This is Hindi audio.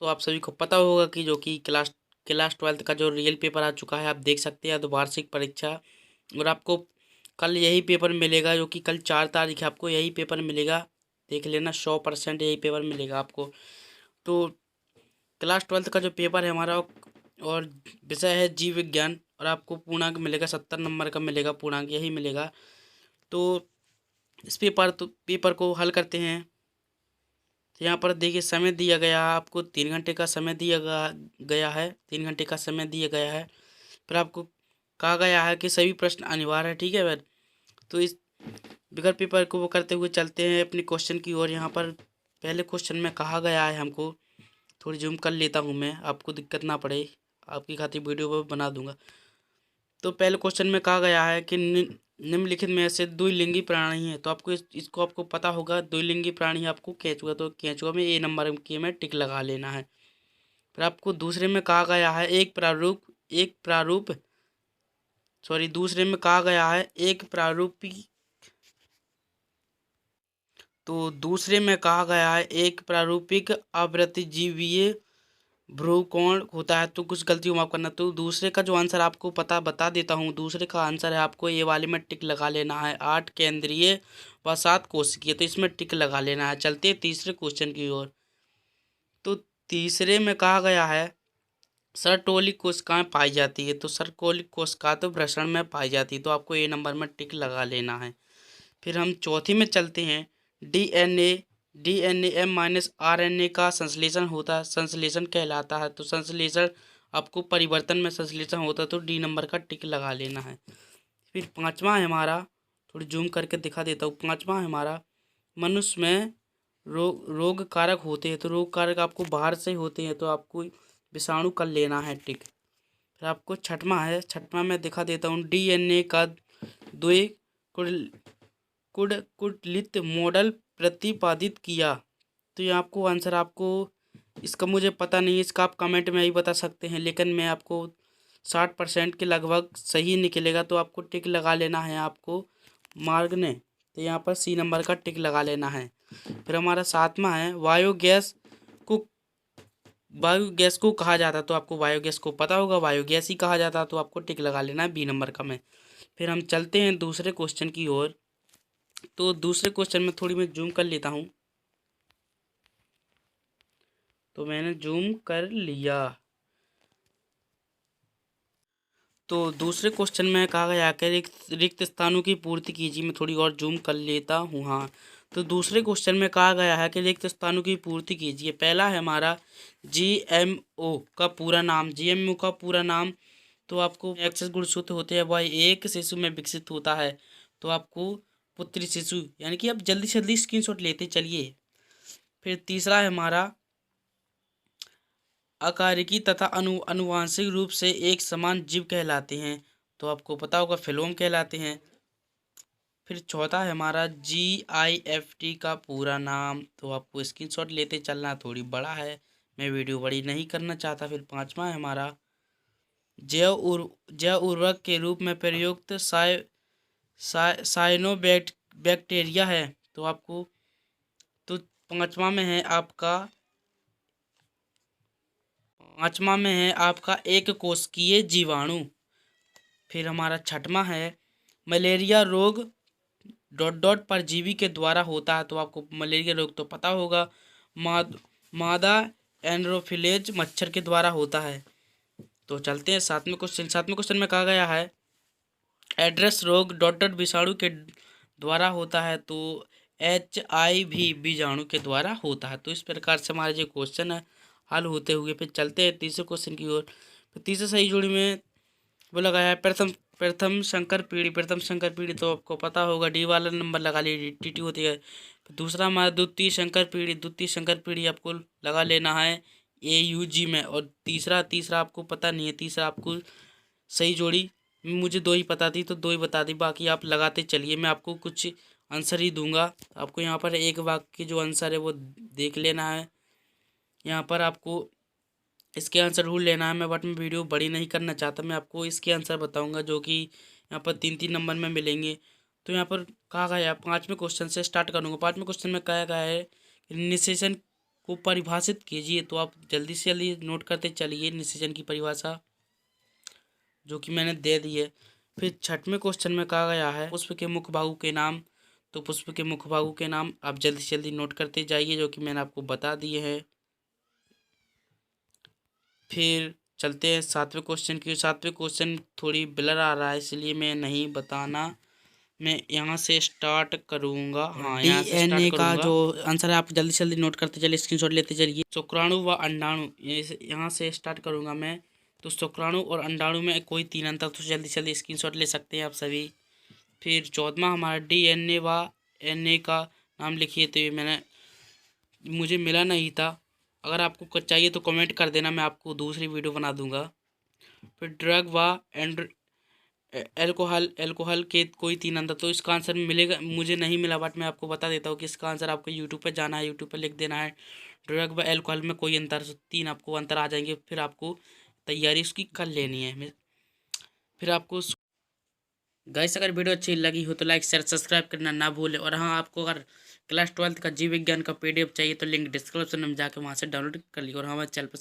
तो आप सभी को पता होगा कि जो कि क्लास 12th का जो रियल पेपर आ चुका है, आप देख सकते हैं। तो वार्षिक परीक्षा, और आपको कल यही पेपर मिलेगा, जो कि कल 4 तारीख है। आपको यही पेपर मिलेगा, देख लेना, 100% यही पेपर मिलेगा आपको। तो क्लास 12th का जो पेपर है हमारा, और विषय है जीव विज्ञान, और आपको पूर्णांक मिलेगा 70 नंबर का मिलेगा, पूर्णांक यही मिलेगा। तो इस पेपर को हल करते हैं। तो यहाँ पर देखिए, समय दिया गया है आपको, 3 घंटे का समय दिया गया है, 3 घंटे का समय दिया गया है। फिर आपको कहा गया है कि सभी प्रश्न अनिवार्य है, ठीक है फिर। तो इस बिगर पेपर को वो करते हुए चलते हैं अपने क्वेश्चन की ओर। यहाँ पर पहले क्वेश्चन में कहा गया है हमको, थोड़ी जूम कर लेता हूँ मैं, आपको दिक्कत ना पड़े, आपकी खातिर वीडियो बना दूंगा। तो पहले क्वेश्चन में कहा गया है कि निम्नलिखित में से द्विलिंगी प्राणी है। तो आपको इसको आपको पता होगा, द्विलिंगी प्राणी आपको केंचुआ, तो केंचुआ में ए नंबर के में टिक लगा लेना है। फिर आपको दूसरे में कहा गया है दूसरे में कहा गया है एक प्रारूपी। तो दूसरे में कहा गया है एक प्रारूपिक आवृत्तिजीवीय भ्रूकोण होता है। तो कुछ गलती माफ करना। तो दूसरे का जो आंसर आपको बता देता हूँ। दूसरे का आंसर है, आपको ये वाले में टिक लगा लेना है, 8 केंद्रीय व 7 कोशिकीय। तो इसमें टिक लगा लेना है। चलते हैं तीसरे क्वेश्चन की ओर। तो तीसरे में कहा गया है सरटोलिक कोशिकाएं पाई जाती है। तो सरकोलिक कोशिका तो वृषण में पाई जाती है। तो आपको ए नंबर में टिक लगा लेना है। फिर हम चौथी में चलते हैं। डीएनए डीएनए -आरएनए का संश्लेषण होता है, संश्लेषण कहलाता है। तो संश्लेषण आपको परिवर्तन में संश्लेषण होता है। तो डी नंबर का टिक लगा लेना है। फिर पांचवा है हमारा, थोड़ी जूम करके दिखा देता हूँ। पांचवा है हमारा, मनुष्य में रोग कारक होते हैं। तो रोग कारक आपको बाहर से होते हैं, तो आपको विषाणु कर लेना है टिक। फिर आपको छठवां में दिखा देता हूँ। डीएनए का द्वि कुंडलित मॉडल प्रतिपादित किया। तो ये आपको आंसर, आपको इसका मुझे पता नहीं है, इसका आप कमेंट में ही बता सकते हैं, लेकिन मैं आपको 60% के लगभग सही निकलेगा। तो आपको टिक लगा लेना है आपको मार्ग ने। तो यहाँ पर सी नंबर का टिक लगा लेना है। फिर हमारा सातवां है, बायोगैस को कहा जाता है। तो आपको बायोगैस को पता होगा, बायोगैस ही कहा जाता है। तो आपको टिक लगा लेना है बी नंबर का में। फिर हम चलते हैं दूसरे क्वेश्चन की ओर। तो दूसरे क्वेश्चन में थोड़ी मैं जूम कर लेता हूँ। तो मैंने जूम कर लिया। तो दूसरे क्वेश्चन में कहा गया कि रिक्त स्थानों की पूर्ति कीजिए। मैं थोड़ी और जूम कर लेता हूँ। हाँ, तो दूसरे क्वेश्चन में कहा गया है कि रिक्त स्थानों की पूर्ति कीजिए। पहला है हमारा जीएमओ का पूरा नाम। जीएमओ का पूरा नाम, तो आपको एक्सेस गुणसूत्र होते हैं, वह एक शिशु में विकसित होता है। तो आपको पुत्री शिशु, यानी कि आप जल्दी से जल्दी स्क्रीनशॉट लेते चलिए। फिर तीसरा है हमारा, अकारिकी तथा अनुवांशिक रूप से एक समान जीव कहलाते हैं। तो आपको पता होगा फिलोम कहलाते हैं। फिर चौथा है हमारा GIFT का पूरा नाम। तो आपको स्क्रीनशॉट लेते चलना, थोड़ी बड़ा है, मैं वीडियो बड़ी नहीं करना चाहता। फिर पांचवा है हमारा, जैव उर्वरक के रूप में प्रयुक्त साइनोबैक्टीरिया है। तो आपको, तो पांचवा में है आपका एक कोशिकीय जीवाणु। फिर हमारा छठवां है, मलेरिया रोग ... परजीवी के द्वारा होता है। तो आपको मलेरिया रोग तो पता होगा, मादा एंड्रोफिलेज मच्छर के द्वारा होता है। तो चलते हैं सातवें क्वेश्चन में कहा गया है एड्रेस रोग ... विषाणु के द्वारा होता है। तो HIV बीजाणु के द्वारा होता है। तो इस प्रकार से हमारे जो क्वेश्चन है हल होते हुए, फिर चलते हैं तीसरे क्वेश्चन की ओर। तीसरे सही जोड़ी में वो लगाया है प्रथम शंकर पीढ़ी। तो आपको पता होगा, डी वाला नंबर लगा लीजिए, TT होती है। दूसरा हमारा द्वितीय शंकर पीढ़ी आपको लगा लेना है AUG में। और तीसरा आपको पता नहीं है। तीसरा आपको सही जोड़ी मुझे दो ही पता थी, तो दो ही बता दी, बाकी आप लगाते चलिए। मैं आपको कुछ आंसर ही दूंगा। आपको यहाँ पर एक वाक्य के जो आंसर है वो देख लेना है। यहाँ पर आपको इसके आंसर ढूंढ लेना है। बट मैं वीडियो बड़ी नहीं करना चाहता, मैं आपको इसके आंसर बताऊंगा, जो कि यहाँ पर 3-3 नंबर में मिलेंगे। तो यहाँ पर कहा गया है, पाँचवें क्वेश्चन से स्टार्ट करूँगा। पाँचवें क्वेश्चन में कहा गया है निषेचन को परिभाषित कीजिए। तो आप जल्दी से जल्दी नोट करते चलिए निषेचन की परिभाषा, जो कि मैंने दे दी है। फिर छठवें क्वेश्चन में कहा गया है पुष्प के मुख्य भागों के नाम। तो पुष्प के मुख्य भागों के नाम आप जल्दी से जल्दी नोट करते जाइए, जो कि मैंने आपको बता दिए हैं। फिर चलते हैं सातवें क्वेश्चन की। सातवें क्वेश्चन थोड़ी ब्लर आ रहा है, इसलिए मैं नहीं बताना, मैं यहाँ से स्टार्ट करूँगा। हाँ, यहाँ से स्टार्ट DNA का करूँगा। जो आंसर है आप जल्दी से जल्दी नोट करते चलिए, स्क्रीनशॉट लेते चलिए। शुक्राणु व अंडाणु, यहाँ से स्टार्ट करूँगा मैं। तो शुक्राणु और अंडाणु में कोई तीन अंतर, तो जल्दी से जल्दी स्क्रीनशॉट ले सकते हैं आप सभी। फिर चौदहवां हमारा DNA व NA का नाम लिखिए। तो ये मुझे मिला नहीं था, अगर आपको कुछ चाहिए तो कमेंट कर देना, मैं आपको दूसरी वीडियो बना दूंगा। फिर ड्रग व एंड एल्कोहल के कोई तीन अंतर, तो इसका आंसर मिलेगा, मुझे नहीं मिला, बट मैं आपको बता देता हूँ कि इसका आंसर आपको यूट्यूब पे जाना है, यूट्यूब पे लिख देना है ड्रग व एल्कोहल में कोई अंतर, तीन आपको अंतर आ जाएंगे। फिर आपको तैयारी उसकी कर लेनी है। फिर आपको गाइस अगर वीडियो अच्छी लगी हो तो लाइक शेयर सब्सक्राइब करना ना भूलें। और हाँ, आपको अगर क्लास 12th का जीव विज्ञान का PDF चाहिए तो लिंक डिस्क्रिप्शन में जाकर वहाँ से डाउनलोड कर लिया। और हमारे चैनल पर